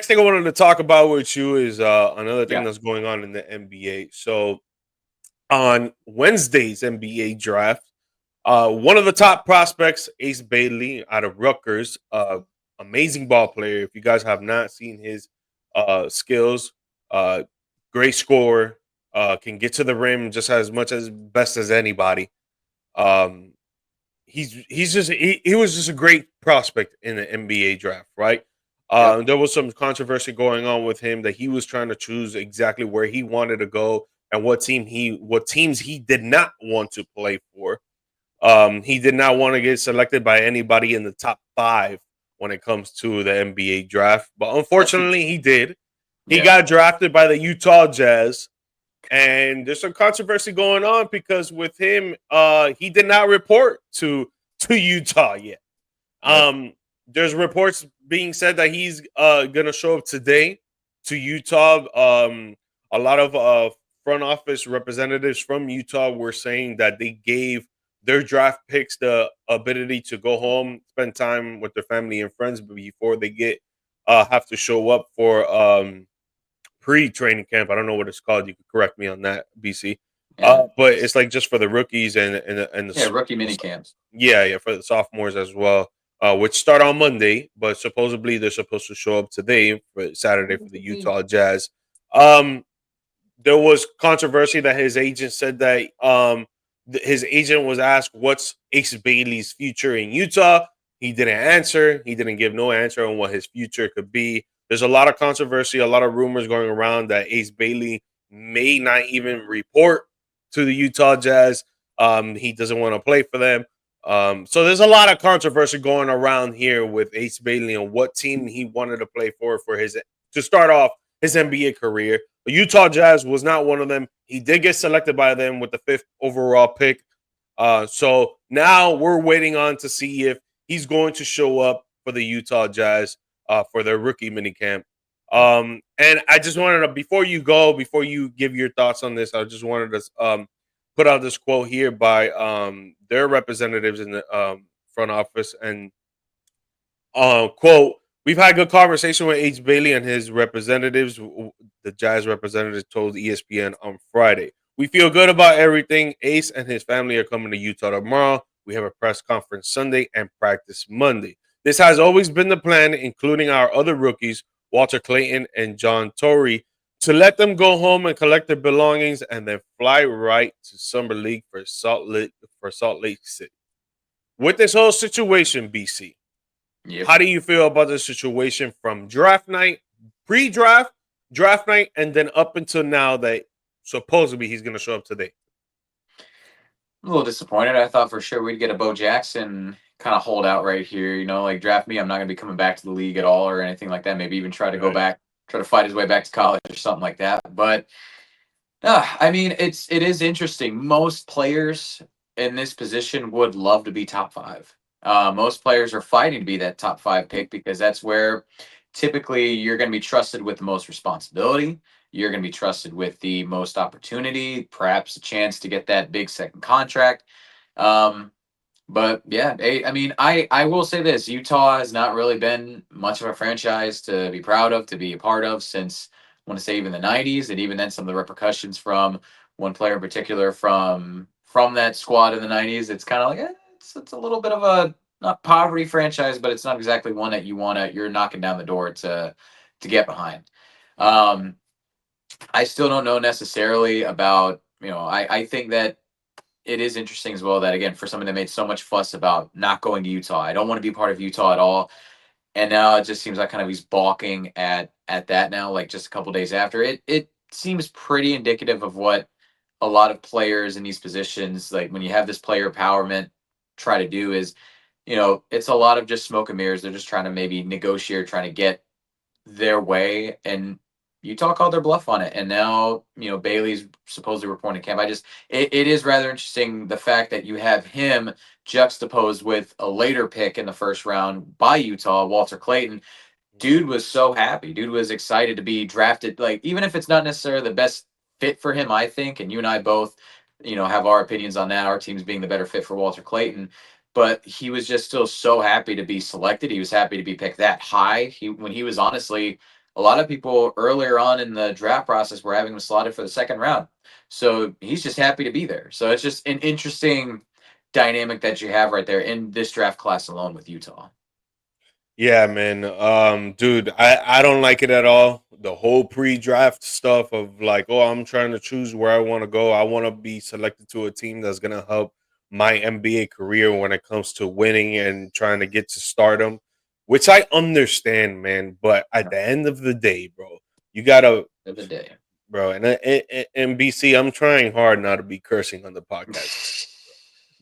next thing I wanted to talk about with you is another thing Yeah. that's going on in the NBA. So on Wednesday's NBA draft, one of the top prospects, Ace Bailey out of Rutgers, amazing ball player. If you guys have not seen his skills, uh, great scorer, can get to the rim just as much as best as anybody. Um, he was just a great prospect in the NBA draft, right? Yep. There was some controversy going on with him that he was trying to choose exactly where he wanted to go and what teams he did not want to play for. He did not want to get selected by anybody in the top 5 when it comes to the NBA draft, but That's unfortunately he did. He yeah. got drafted by the Utah Jazz, and there's some controversy going on because with him, he did not report to Utah yet. Yep. Um, there's reports being said that he's gonna show up today to Utah. A lot of front office representatives from Utah were saying that they gave their draft picks the ability to go home, spend time with their family and friends before they get have to show up for pre-training camp. I don't know what it's called. You could correct me on that, BC. Yeah. But it's like just for the rookies and Yeah. Rookie mini camps. yeah, for the sophomores as well, which start on Monday, but supposedly they're supposed to show up today for Saturday for the Utah Jazz. Um, there was controversy that his agent said that his agent was asked what's Ace Bailey's future in Utah. He didn't answer. He didn't give no answer on what his future could be. There's a lot of controversy, a lot of rumors going around that Ace Bailey may not even report to the Utah Jazz. He doesn't want to play for them. So there's a lot of controversy going around here with Ace Bailey and what team he wanted to play for his to start off his NBA career. The Utah Jazz was not one of them. He did get selected by them with the 5th overall pick. So now we're waiting on to see if he's going to show up for the Utah Jazz for their rookie minicamp. And I just wanted to, before you give your thoughts on this, I just wanted to put out this quote here by their representatives in the front office. And quote, we've had good conversation with H. Bailey and his representatives. The Jazz representative told ESPN on Friday. We feel good about everything. Ace and his family are coming to Utah tomorrow. We have a press conference Sunday and practice Monday. This has always been the plan, including our other rookies, Walter Clayton and John Torrey, to let them go home and collect their belongings and then fly right to Summer League for Salt Lake City. With this whole situation, BC, Yep. how do you feel about the situation from draft night, pre-draft, draft night, and then up until now that supposedly he's going to show up today? A little disappointed. I thought for sure we'd get a Bo Jackson kind of holdout right here. Like draft me. I'm not going to be coming back to the league at all or anything like that. Maybe even try to go Right. back, try to fight his way back to college or something like that. But I mean, it is interesting. Most players in this position would love to be top five. Most players are fighting to be that top five pick because that's where typically you're going to be trusted with the most responsibility. You're going to be trusted with the most opportunity, perhaps a chance to get that big second contract. Um, but yeah, I mean, I will say this: Utah has not really been much of a franchise to be proud of, to be a part of since I want to say even the '90s, and even then some of the repercussions from one player in particular from that squad in the '90s. It's kind of like it's a little bit of a not poverty franchise, but it's not exactly one that you're knocking down the door to get behind. Um, I still don't know necessarily about I think that it is interesting as well that again for someone that made so much fuss about not going to Utah, I don't want to be part of Utah at all, and now it just seems like kind of he's balking at that now. Like just a couple days after it seems pretty indicative of what a lot of players in these positions, like when you have this player empowerment, try to do is it's a lot of just smoke and mirrors. They're just trying to maybe negotiate, trying to get their way, and Utah called their bluff on it. And now, Bailey's supposedly reporting to camp. It is rather interesting the fact that you have him juxtaposed with a later pick in the first round by Utah, Walter Clayton. Dude was so happy. Dude was excited to be drafted. Like, even if it's not necessarily the best fit for him, I think, and you and I both, have our opinions on that, our teams being the better fit for Walter Clayton. But he was just still so happy to be selected. He was happy to be picked that high. When he was honestly a lot of people earlier on in the draft process were having him slotted for the second round. So he's just happy to be there. So it's just an interesting dynamic that you have right there in this draft class alone with Utah. Yeah, man. Dude, I don't like it at all. The whole pre-draft stuff of like, oh, I'm trying to choose where I want to go. I want to be selected to a team that's gonna help my NBA career when it comes to winning and trying to get to stardom, which I understand, man. But at the end of the day, bro, you gotta, Of the day. bro. And BC, I'm trying hard not to be cursing on the podcast.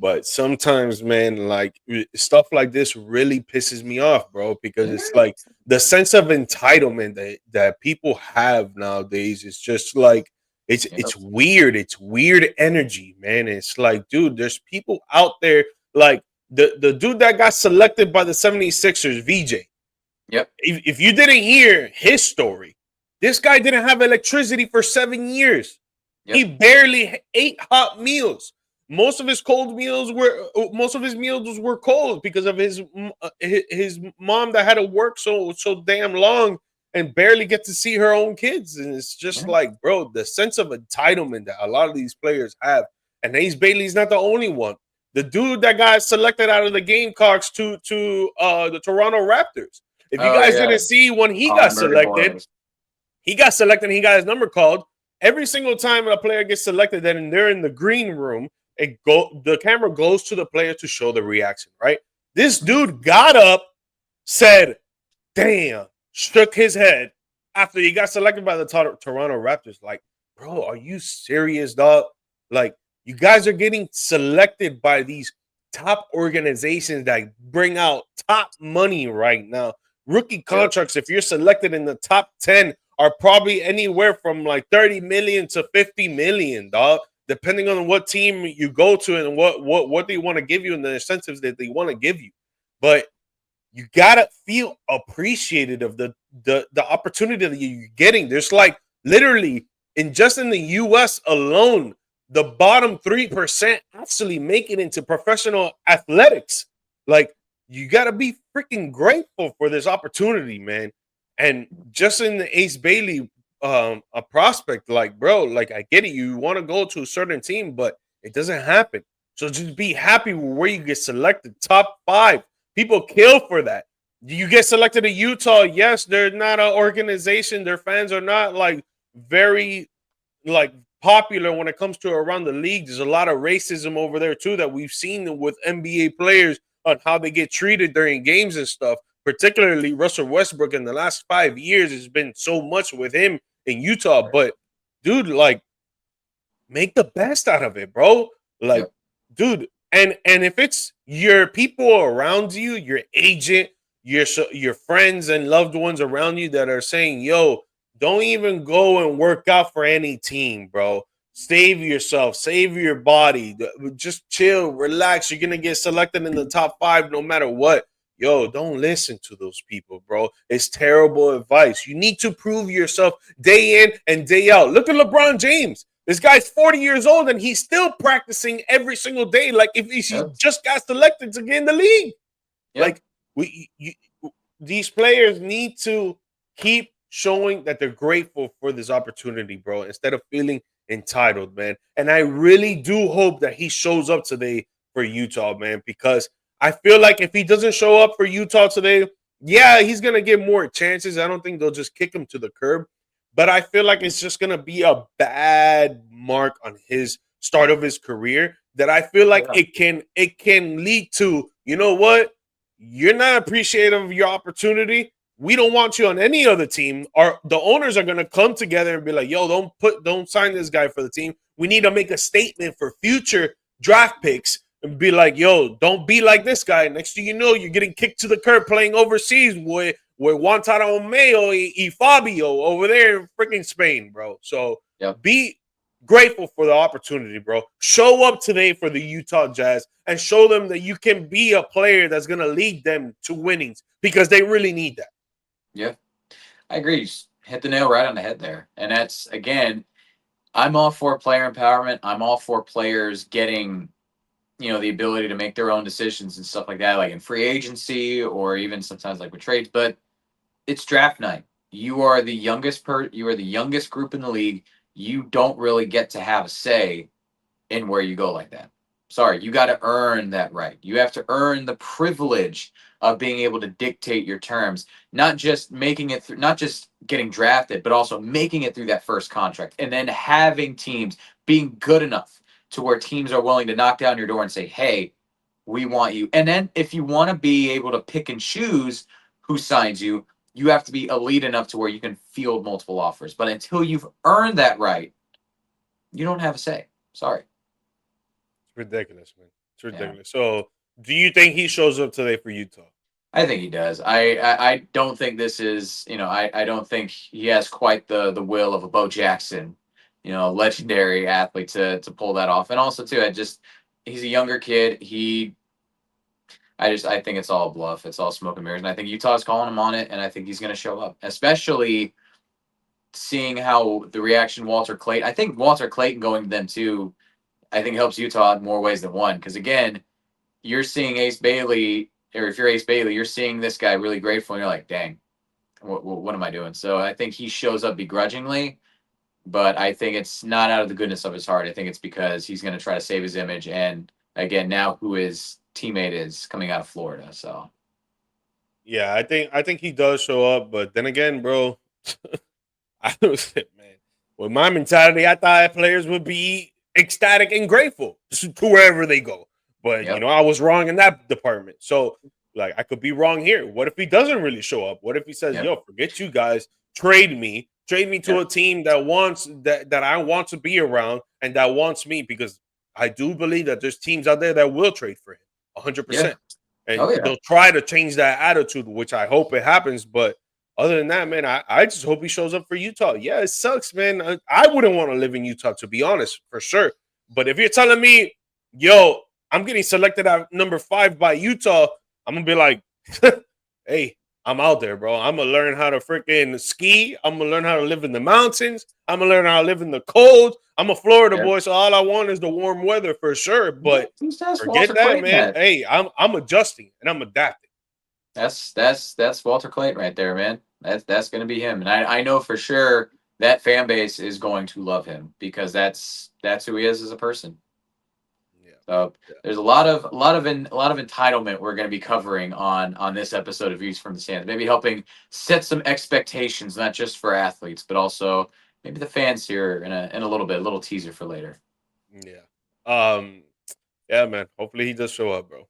But sometimes, man, like stuff like this really pisses me off, bro, because it's like the sense of entitlement that people have nowadays is just like it's weird. It's weird energy, man. It's like, dude, there's people out there like the dude that got selected by the 76ers, VJ. Yep. If you didn't hear his story, this guy didn't have electricity for 7 years. Yep. He barely ate hot meals. Most of his meals were cold because of his mom that had to work so damn long and barely get to see her own kids. And it's just like, bro, the sense of entitlement that a lot of these players have. And Ace Bailey's not the only one. The dude that got selected out of the Gamecocks to the Toronto Raptors. If you guys didn't see when he got selected, he got his number called. Every single time a player gets selected, then they're in the green room. The camera goes to the player to show the reaction, right? This dude got up, said, damn, shook his head after he got selected by the Toronto Raptors. Like, bro, are you serious, dog? Like, you guys are getting selected by these top organizations that bring out top money right now. Rookie contracts, if you're selected in the top 10, are probably anywhere from like 30 million to 50 million, dog, depending on what team you go to and what they want to give you and the incentives that they want to give you. But you gotta feel appreciated of the opportunity that you're getting. There's like literally in the US alone, the bottom 3% actually make it into professional athletics. Like, you gotta be freaking grateful for this opportunity, man. And just in the Ace Bailey a prospect, like, bro, like, I get it, you want to go to a certain team, but it doesn't happen. So just be happy with where you get selected. Top 5. People kill for that. You get selected to Utah. Yes, they're not an organization. Their fans are not like very like popular when it comes to around the league. There's a lot of racism over there too that we've seen with NBA players on how they get treated during games and stuff. Particularly Russell Westbrook in the last 5 years has been so much with him in Utah. But dude, like, make the best out of it, bro. Like, dude, and if it's your people around you, your agent, your friends and loved ones around you that are saying, yo, don't even go and work out for any team, bro. Save yourself, save your body, just chill, relax. You're gonna get selected in the top 5 no matter what. Yo, don't listen to those people, bro. It's terrible advice. You need to prove yourself day in and day out. Look at LeBron James. This guy's 40 years old and he's still practicing every single day. Like, if he just got selected to get in the league. Like, these players need to keep showing that they're grateful for this opportunity, bro, instead of feeling entitled, man. And I really do hope that he shows up today for Utah, man, because I feel like if he doesn't show up for Utah today, yeah, he's going to get more chances. I don't think they'll just kick him to the curb. But I feel like it's just going to be a bad mark on his start of his career that I feel like it can lead to, you know what? You're not appreciative of your opportunity. We don't want you on any other team. The owners are going to come together and be like, yo, don't sign this guy for the team. We need to make a statement for future draft picks and be like, yo, don't be like this guy. Next thing you know, you're getting kicked to the curb playing overseas with Guantanamo y Fabio over there in freaking Spain, bro. So be grateful for the opportunity, bro. Show up today for the Utah Jazz and show them that you can be a player that's going to lead them to winnings because they really need that. Yeah, I agree. You hit the nail right on the head there. And that's, again, I'm all for player empowerment. I'm all for players getting, the ability to make their own decisions and stuff like that, like in free agency or even sometimes like with trades. But it's draft night. you are the youngest group in the league. You don't really get to have a say in where you go like that. Sorry, you got to earn that right. You have to earn the privilege of being able to dictate your terms, not just making it through, not just getting drafted, but also making it through that first contract and then having teams being good enough to where teams are willing to knock down your door and say, "Hey, we want you." And then if you want to be able to pick and choose who signs you, you have to be elite enough to where you can field multiple offers. But until you've earned that right, you don't have a say. Sorry. It's ridiculous, man. It's Yeah. ridiculous. So, do you think he shows up today for Utah? I think he does. I don't think this is, I don't think he has quite the will of a Bo Jackson, legendary athlete to pull that off. And also too, he's a younger kid. I think it's all bluff. It's all smoke and mirrors. And I think Utah's calling him on it, and I think he's going to show up, especially seeing how the reaction Walter Clayton. I think Walter Clayton going to them too, I think helps Utah in more ways than one. Because again, you're seeing Ace Bailey, or if you're Ace Bailey, you're seeing this guy really grateful, and you're like, dang, what am I doing? So I think he shows up begrudgingly, but I think it's not out of the goodness of his heart. I think it's because he's going to try to save his image, and again, now who his teammate is coming out of Florida. So Yeah, I think he does show up, but then again, bro, I was man. With my mentality, I thought players would be ecstatic and grateful to wherever they go. But yep, I was wrong in that department. So like I could be wrong here. What if he doesn't really show up? What if he says, yep, "Yo, forget you guys, trade me to yep, a team that wants that I want to be around and that wants me?" Because I do believe that there's teams out there that will trade for him, yeah, 100%, and oh yeah, they'll try to change that attitude, which I hope it happens. But other than that, man, I just hope he shows up for Utah. Yeah, it sucks, man. I wouldn't want to live in Utah, to be honest, for sure. But if you're telling me, yo, I'm getting selected at number 5 by Utah, I'm gonna be like, hey, I'm out there, bro. I'm gonna learn how to freaking ski. I'm gonna learn how to live in the mountains. I'm gonna learn how to live in the cold. I'm a Florida yeah. boy, so all I want is the warm weather for sure. But Just ask forget Walter that, Clayton man. that. Hey, I'm adjusting and I'm adapting. That's Walter Clayton right there, man. That's going to be him, and I know for sure that fan base is going to love him because that's who he is as a person. Yeah, So yeah. there's a lot of entitlement we're going to be covering on this episode of Views from the Stands. Maybe helping set some expectations, not just for athletes, but also maybe the fans here in a little bit, a little teaser for later. Yeah. Yeah, man. Hopefully he does show up, bro.